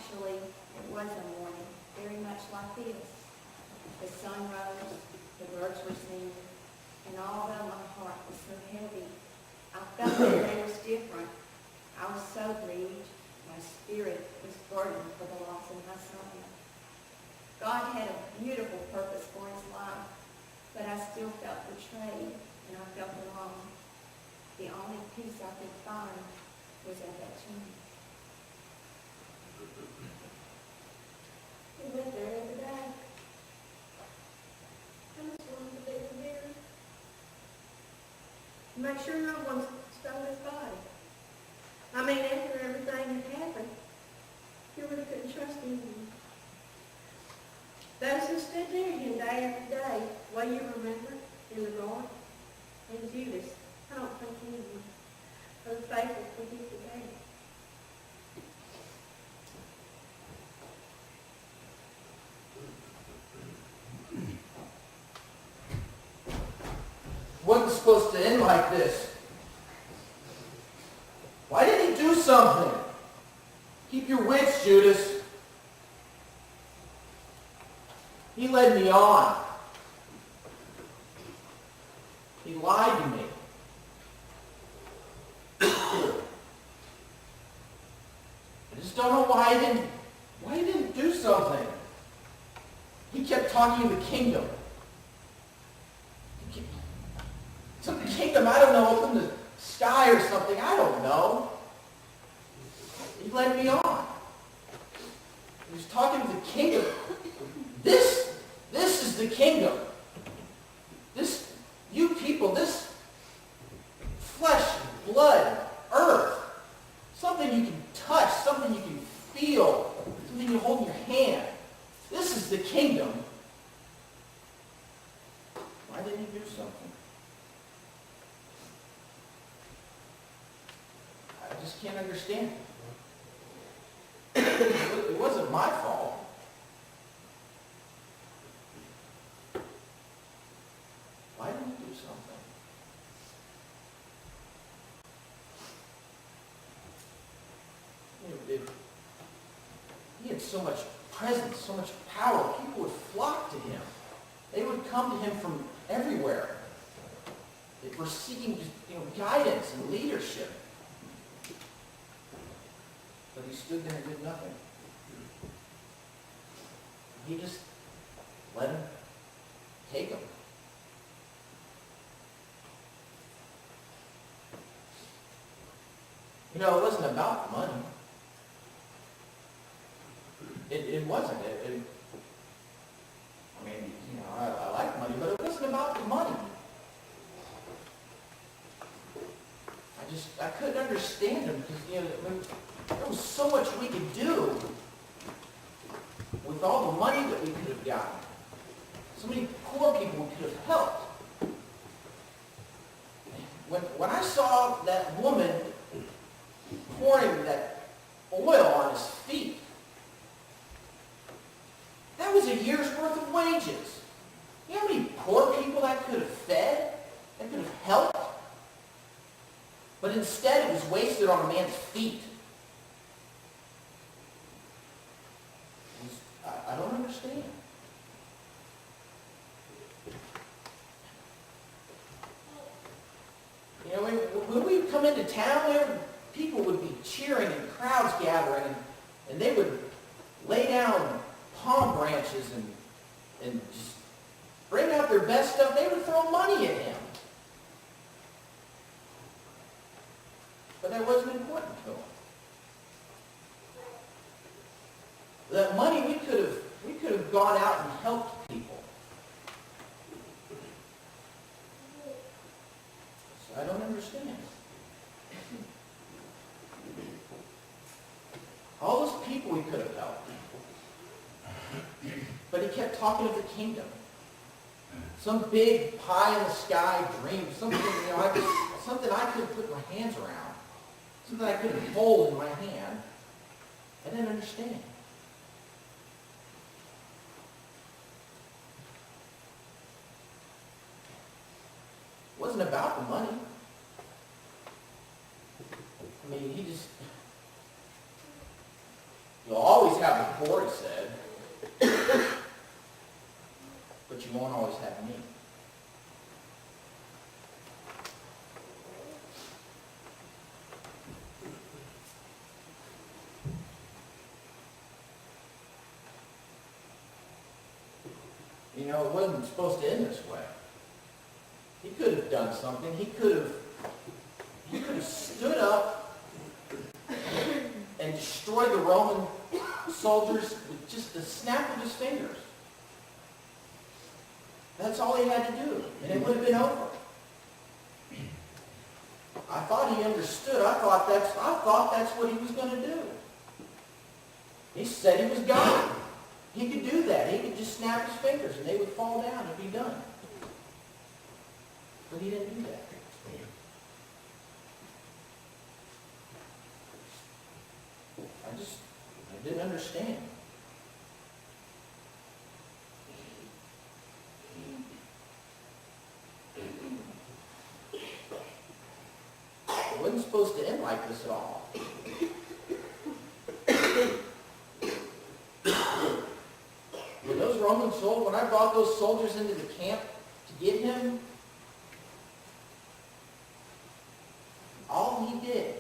Actually, it was a morning very much like this. The sun rose, the birds were singing, and although my heart was so heavy, I felt that day was different. I was so grieved. My spirit was burdened for the loss of my son. God had a beautiful purpose for his life, but I still felt betrayed, and I felt alone. The only peace I could find was at that tomb. We went there every day. I just wanted to be there. Make sure no one stole his body. I mean, after everything had happened, you really couldn't trust anyone. Those who stood near him day after day, well, you remember, in the garden, and Judas, I don't think anyone of the faithful forget the day. Wasn't supposed to end like this. Why didn't he do something? Keep your wits, Judas. He led me on. He lied to me. I just don't know why he didn't do something. He kept talking of the kingdom. Some kingdom, I don't know, up in the sky or something, I don't know. He led me on. He was talking of the kingdom. This is the kingdom. This, you people, this flesh, blood, earth, something you can touch, something you can feel, something you hold in your hand. This is the kingdom. Why didn't he do something? I just can't understand. It wasn't my fault. Why didn't he do something? He had so much presence, so much power. People would flock to him. They would come to him from everywhere. They were seeking guidance and leadership. But he stood there and did nothing. He just let him take him. It wasn't about the money. It wasn't. I like money, but it wasn't about the money. I couldn't understand him because, there was so much we could do with all the money that we could have gotten. So many poor people we could have helped. When I saw that woman pouring that oil on his feet, that was a year's worth of wages. You know how many poor people that could have fed, that could have helped? But instead it was wasted on a man's feet. I don't understand. When we come into town, people would be cheering and crowds gathering, and they would lay down palm branches and just bring out their best stuff. They would throw money at him. But that wasn't important to him. That money we could have gone out and helped people. So I don't understand. All those people we could have helped. But he kept talking of the kingdom. Some big pie-in-the-sky dream, something I could put my hands around, something I could hold in my hand. I didn't understand. It wasn't about the money. He just, you'll always have Corey said, but you won't always have me. You know, it wasn't supposed to end this way. He could have done something. He could have stood up and destroyed the Roman soldiers with just the snap of his fingers. That's all he had to do, and it would have been over. I thought he understood. I thought that's what he was going to do. He said he was God. He could do that. He could just snap his fingers, and they would fall down and be done. But he didn't do that. I didn't understand. It wasn't supposed to end like this at all. When I brought those soldiers into the camp to get him, all he did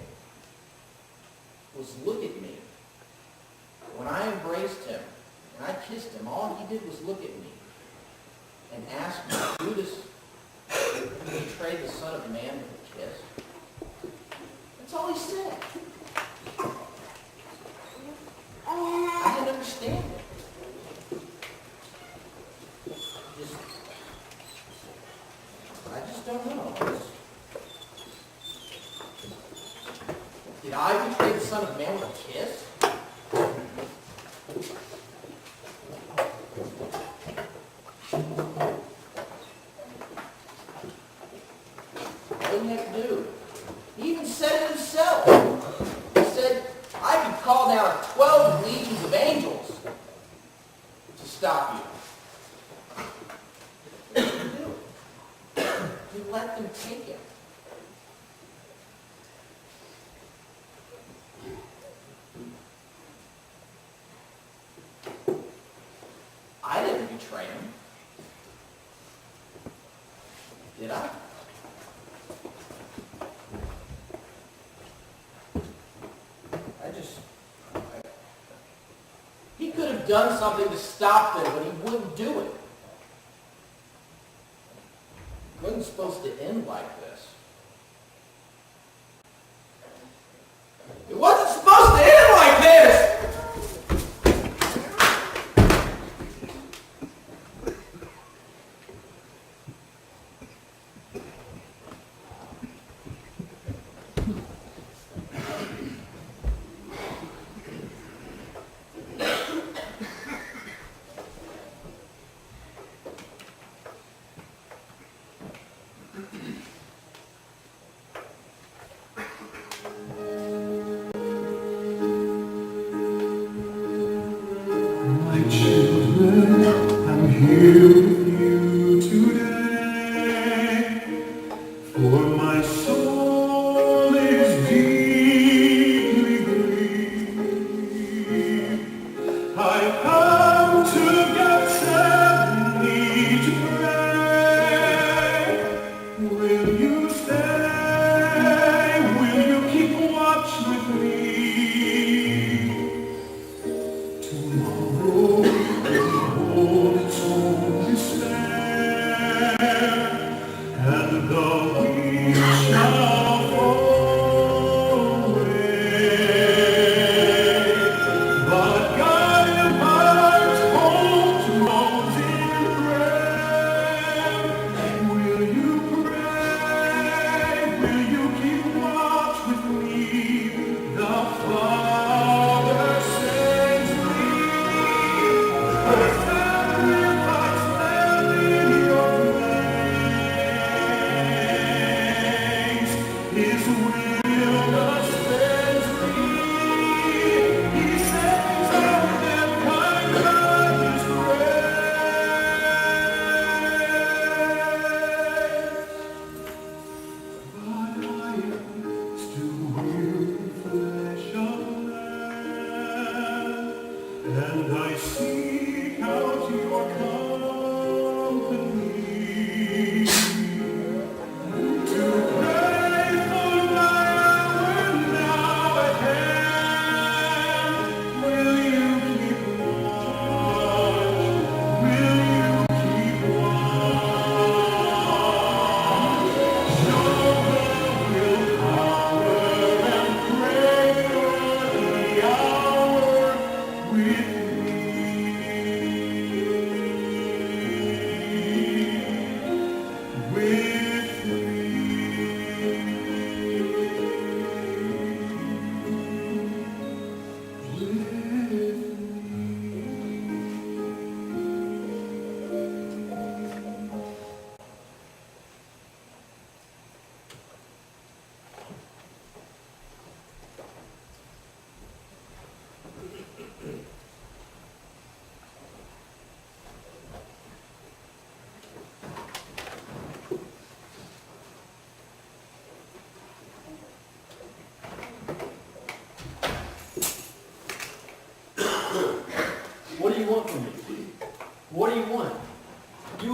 was look at me. When I embraced him and I kissed him, all he did was look at me and ask me, Judas, you betrayed the Son of Man with a kiss? That's all he said. I didn't understand it. I just don't know. Did I betray the Son of Man with a kiss? All he had to do. He even said it himself. He said, I could call down 12 legions of angels to stop you. He let them take him. I didn't betray him. Did I? He could have done something to stop them, but he wouldn't do it. It wasn't supposed to end like this. It wasn't supposed to end like this!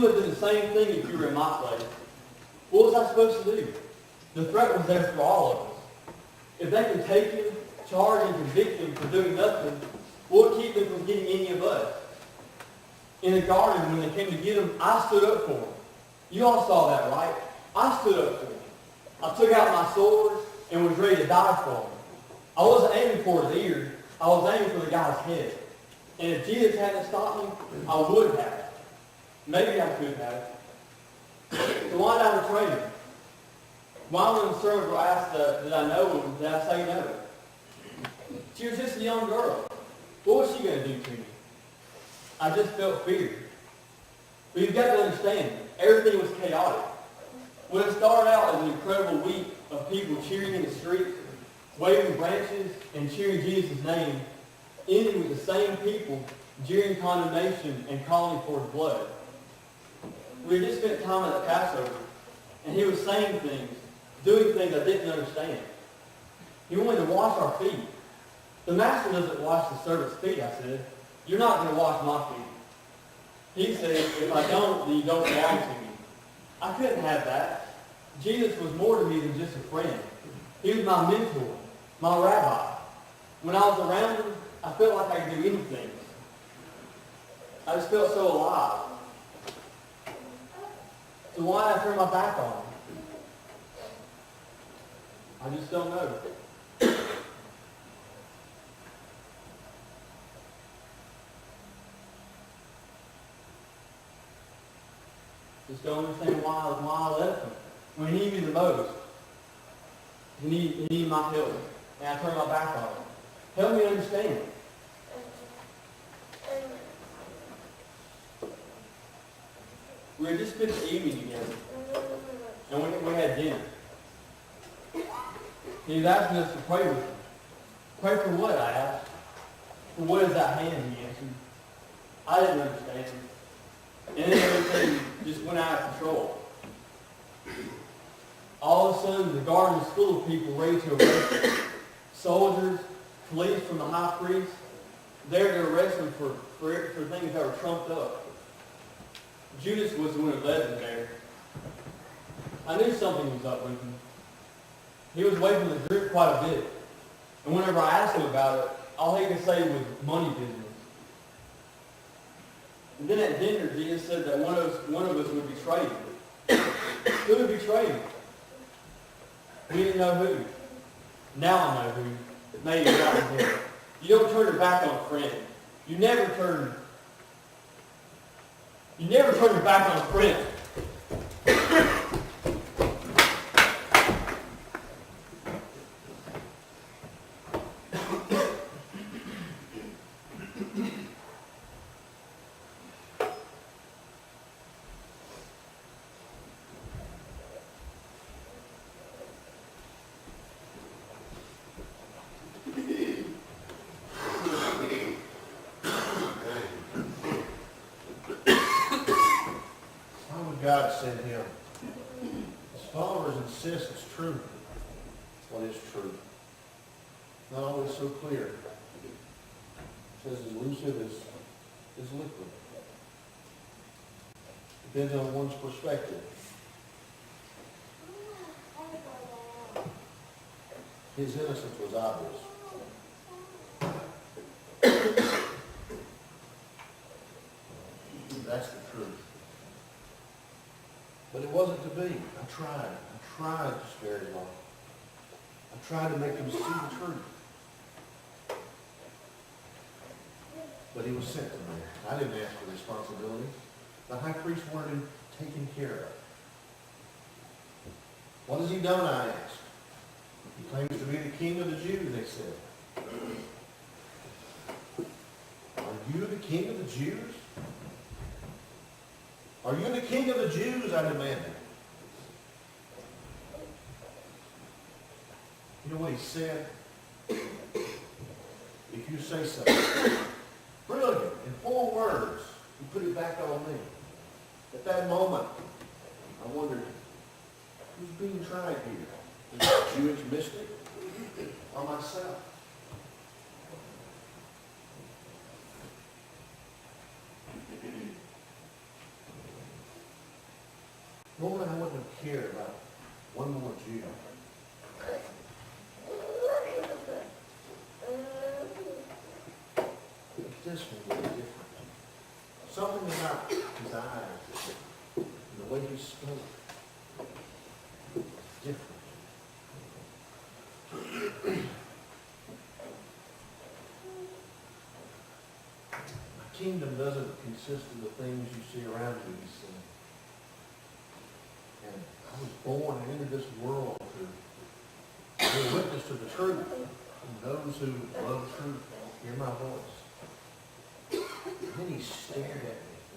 would have done the same thing if you were in my place. What was I supposed to do? The threat was there for all of us. If they could take him, charge and convict him for doing nothing, what would keep them from getting any of us? In the garden, when they came to get him, I stood up for him. You all saw that, right? I stood up for him. I took out my sword and was ready to die for him. I wasn't aiming for his ears. I was aiming for the guy's head. And if Jesus hadn't stopped me, I would have. Maybe I could have. So why did I betray him? Why when the servants were asked, did I know him, did I say no? She was just a young girl. What was she going to do to me? I just felt fear. But you've got to understand, everything was chaotic. When it started out as an incredible week of people cheering in the streets, waving branches, and cheering Jesus' name, ended with the same people jeering condemnation and calling for his blood. We had just spent time at the Passover, and he was saying things, doing things I didn't understand. He wanted to wash our feet. The master doesn't wash the servant's feet, I said. You're not going to wash my feet. He said, if I don't, then you don't belong to me. I couldn't have that. Jesus was more to me than just a friend. He was my mentor, my rabbi. When I was around him, I felt like I could do anything. I just felt so alive. So why did I turn my back on him? I just don't know. Just don't understand why I left him. When he needed me the most. He needed my help. And I turned my back on him. Help me understand. We had just spent the evening together. And we had dinner. He was asking us to pray with him. Pray for what, I asked. For what is at hand, he answered. I didn't understand. And then everything just went out of control. All of a sudden, the garden was full of people ready to arrest him. Soldiers, police from the high priest, there to arrest him for things that were trumped up. Judas was the one who led them there. I knew something was up with him. He was away from the group quite a bit. And whenever I asked him about it, all he could say was money business. And then at dinner, Jesus said that one of us would betray him. Who would betray him? We didn't know who. Now I know who. Maybe right here. You don't turn your back on a friend. You never turn your back on a friend. God sent him. His followers insist it's true. What is true? Not always so clear. It says as elusive as liquid. Depends on one's perspective. His innocence was obvious. That's the truth. But it wasn't to be. I tried to spare him off. I tried to make him see the truth. But he was sent to me. I didn't ask for responsibility. The high priest wanted him taken care of. What has he done, I asked. He claims to be the king of the Jews, they said. Are you the king of the Jews? Are you the king of the Jews? I demanded. You know what he said? If you say so. Brilliant. In 4 words, he put it back on me. At that moment, I wondered, who's being tried here? Is it a Jewish mystic or myself? Normally I wouldn't have cared about one more Jew. But this one was different. Something about his eyes and the way he spoke was different. My kingdom doesn't consist of the things you see around you, he said. And I was born into this world to be a witness to the truth. And those who love truth hear my voice. And then he stared at me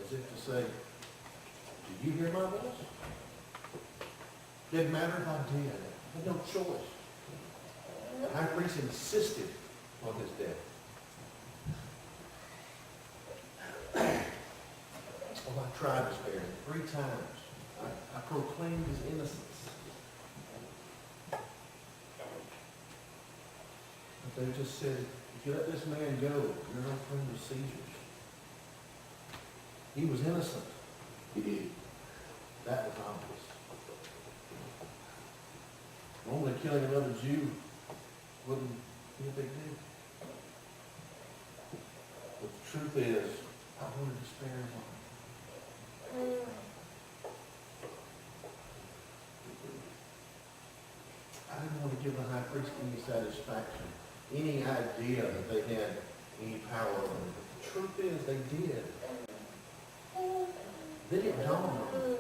as if to say, do you hear my voice? Didn't matter if I did. I had no choice. The high priest insisted on his death. Well, I tried to spare him 3 times. I proclaimed his innocence. But they just said, if you let this man go, you're no friend of Caesar's. He was innocent. That was obvious. Normally killing another Jew wouldn't be a big deal. But the truth is, I wanted to spare his life. I didn't want to give the high priest any satisfaction, any idea that they had any power over me. But the truth is, they did. Then it dawned on me.